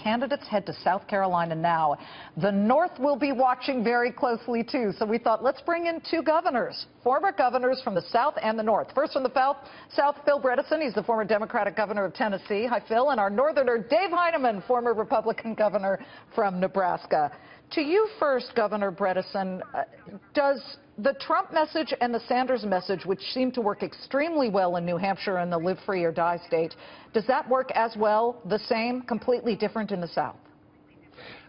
candidates head to South Carolina now. The North will be watching very closely, too. So we thought, let's bring in two governors, former governors from the South and the North. First from the South, Phil Bredesen. He's the former Democratic governor of Tennessee. Hi, Phil. And our northerner, Dave Heineman, former Republican governor from Nebraska. To you first, Governor Bredesen, does the Trump message and the Sanders message, which seem to work extremely well in New Hampshire and the live free or die state, does that work as well, the same, completely different in the South?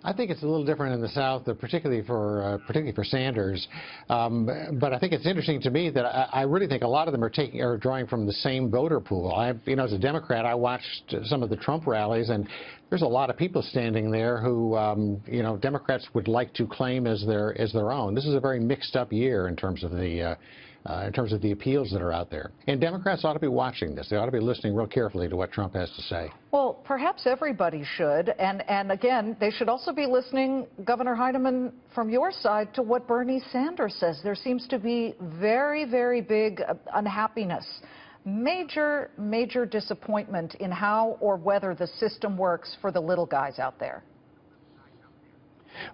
I think it's a little different in the South, particularly for Sanders. But I think it's interesting to me that I really think a lot of them are drawing from the same voter pool. As a Democrat, I watched some of the Trump rallies, and there's a lot of people standing there who, Democrats would like to claim as their own. This is a very mixed-up year in terms of the appeals that are out there. And Democrats ought to be watching this. They ought to be listening real carefully to what Trump has to say. Well, perhaps everybody should. And again, they should also be listening, Governor Heineman, from your side, to what Bernie Sanders says. There seems to be very, very big unhappiness, major disappointment in how or whether the system works for the little guys out there.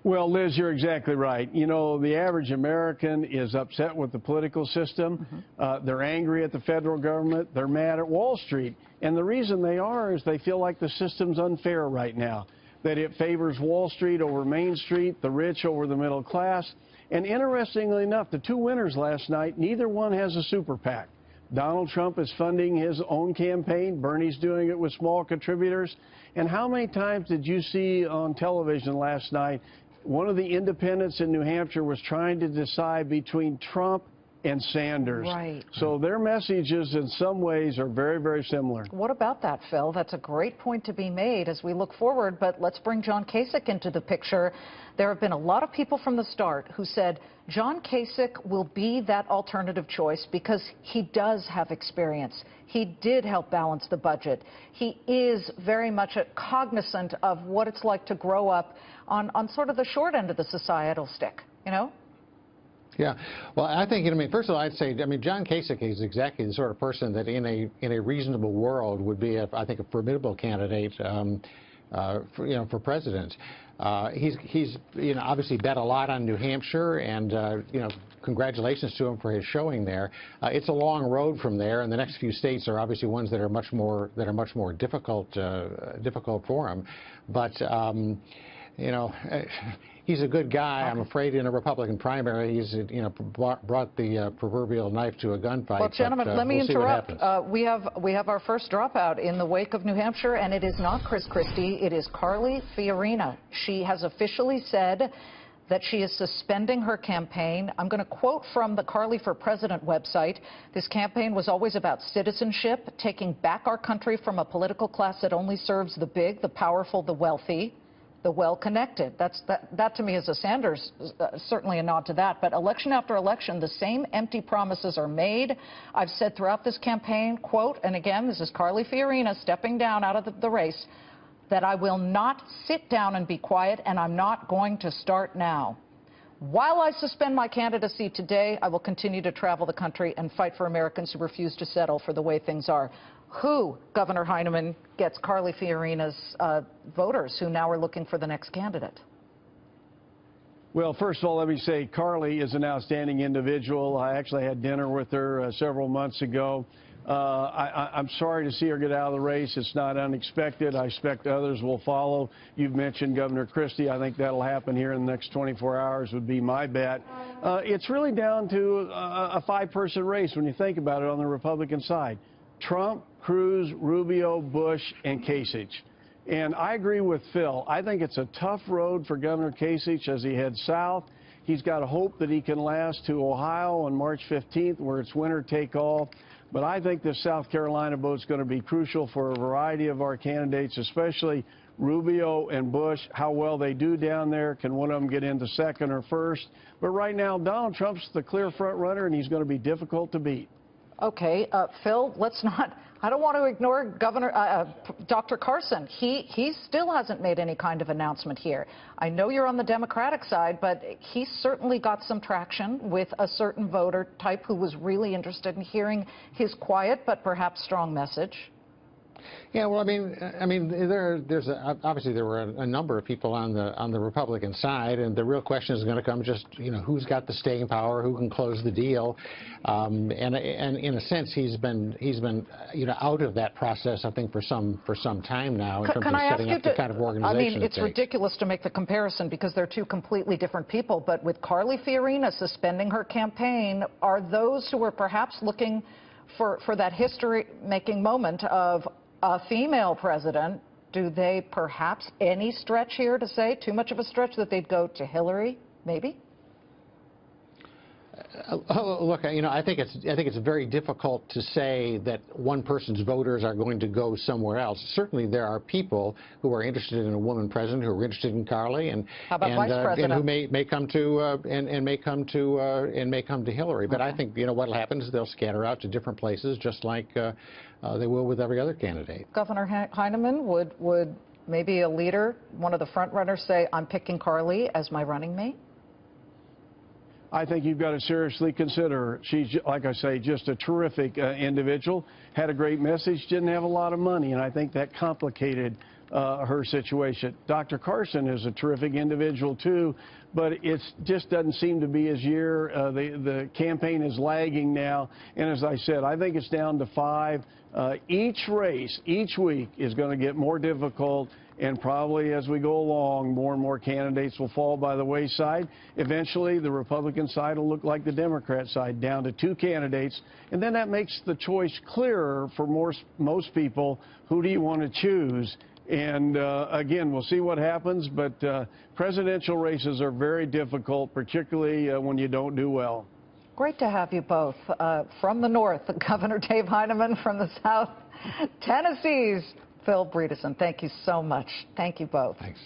Well, Liz, you're exactly right. The average American is upset with the political system. They're angry at the federal government. They're mad at Wall Street. And the reason they are is they feel like the system's unfair right now, that it favors Wall Street over Main Street, the rich over the middle class. And interestingly enough, the two winners last night, neither one has a super PAC. Donald Trump is funding his own campaign. Bernie's doing it with small contributors. And how many times did you see on television last night one of the independents in New Hampshire was trying to decide between Trump and Sanders? Right. So their messages in some ways are very, very similar. What about that, Phil? That's a great point to be made as we look forward. But let's bring John Kasich into the picture. There have been a lot of people from the start who said John Kasich will be that alternative choice because he does have experience. He did help balance the budget. He is very much cognizant of what it's like to grow up on sort of the short end of the societal stick, Yeah, well, I think, first of all, I'd say, John Kasich is exactly the sort of person that in a reasonable world would be, I think, a formidable candidate, for president. He's obviously bet a lot on New Hampshire, and, congratulations to him for his showing there. It's a long road from there, and the next few states are obviously ones that are much more difficult for him. But he's a good guy. I'm afraid in a Republican primary, he's brought the proverbial knife to a gunfight. Well, gentlemen, let me interrupt. We have our first dropout in the wake of New Hampshire, and it is not Chris Christie. It is Carly Fiorina. She has officially said that she is suspending her campaign. I'm going to quote from the Carly for President website. This campaign was always about citizenship, taking back our country from a political class that only serves the big, the powerful, the wealthy, the well-connected. That to me is a Sanders, certainly a nod to that. But election after election, the same empty promises are made. I've said throughout this campaign, quote, and again, this is Carly Fiorina stepping down out of the race, that I will not sit down and be quiet, and I'm not going to start now. While I suspend my candidacy today, I will continue to travel the country and fight for Americans who refuse to settle for the way things are. Who, Governor Heineman, gets Carly Fiorina's voters who now are looking for the next candidate? Well, first of all, let me say Carly is an outstanding individual. I actually had dinner with her several months ago. I'm sorry to see her get out of the race. It's not unexpected. I expect others will follow. You've mentioned Governor Christie. I think that'll happen here in the next 24 hours would be my bet. It's really down to a five-person race when you think about it on the Republican side. Trump, Cruz, Rubio, Bush, and Kasich. And I agree with Phil. I think it's a tough road for Governor Kasich as he heads south. He's got to hope that he can last to Ohio on March 15th, where it's winner take all. But I think the South Carolina vote is going to be crucial for a variety of our candidates, especially Rubio and Bush. How well they do down there. Can one of them get into second or first? But right now, Donald Trump's the clear front runner, and he's going to be difficult to beat. Okay, Phil, let's not. I don't want to ignore Dr. Carson. He still hasn't made any kind of announcement here. I know you're on the Democratic side, but he's certainly got some traction with a certain voter type who was really interested in hearing his quiet but perhaps strong message. Yeah, well, obviously there were a number of people on the Republican side, and the real question is going to come just, who's got the staying power, who can close the deal, and in a sense he's been out of that process, I think, for some time now in terms of setting up the kind of organization. I mean, it's ridiculous to make the comparison because they're two completely different people. But with Carly Fiorina suspending her campaign, are those who are perhaps looking for that history-making moment of a female president, do they perhaps any stretch here to say, too much of a stretch, that they'd go to Hillary, maybe? Look, I think it's very difficult to say that one person's voters are going to go somewhere else. Certainly, there are people who are interested in a woman president, who are interested in Carly, and how about vice president? And who may come to Hillary. But I think what'll happen is they'll scatter out to different places, just like they will with every other candidate. Governor Heineman, would maybe a leader, one of the front runners, say, "I'm picking Carly as my running mate"? I think you've got to seriously consider her. She's, like I say, just a terrific individual, had a great message, didn't have a lot of money, and I think that complicated her situation. Dr. Carson is a terrific individual, too, but it just doesn't seem to be his year. The campaign is lagging now, and as I said, I think it's down to 5. Each race, each week, is going to get more difficult, and probably as we go along, more and more candidates will fall by the wayside. Eventually, the Republican side will look like the Democrat side, down to 2 candidates, and then that makes the choice clearer for most people. Who do you want to choose? And again, we'll see what happens, but presidential races are very difficult, particularly when you don't do well. Great to have you both. From the north, Governor Dave Heineman; from the south, Tennessee's Phil Bredesen. Thank you so much. Thank you both. Thanks.